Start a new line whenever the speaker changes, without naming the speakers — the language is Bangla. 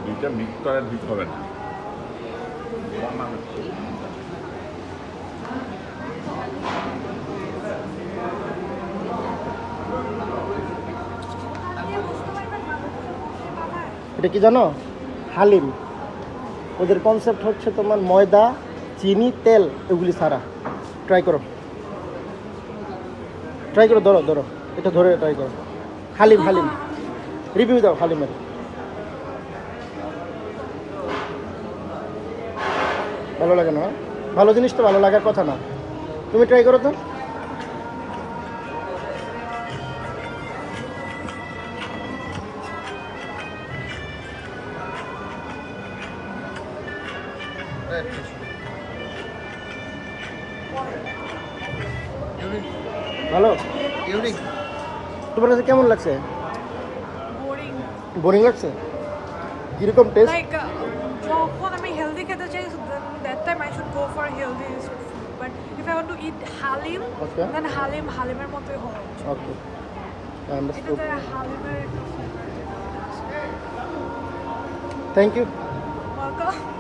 দুইটা মিক্স করে দিতে হবে না।
এটা কি জানো? হালিম। ওদের কনসেপ্ট হচ্ছে তোমার ময়দা, চিনি, তেল এগুলি ছাড়া। ট্রাই করো, ধরো ধরো, এটা ধরে ট্রাই করো। হালিম, রিভিউ দাও হালিমের। ভালো লাগে না? ভালো জিনিস তো ভালো লাগার কথা না। তুমি ট্রাই করো তো। ভালো? তোমার কাছে কেমন লাগছে? বোরিং লাগছে? কিরকম টেস্ট?
Like, যখন আমি হেলদি খেতে চাই, that time I should go for healthy food. But if I want to eat halim,
Okay.
then হালিমের মতোই হওয়া উচিত।
Okay, understood.
এটাতে হালিমের একটা flavor আছে।
Thank you.
Welcome.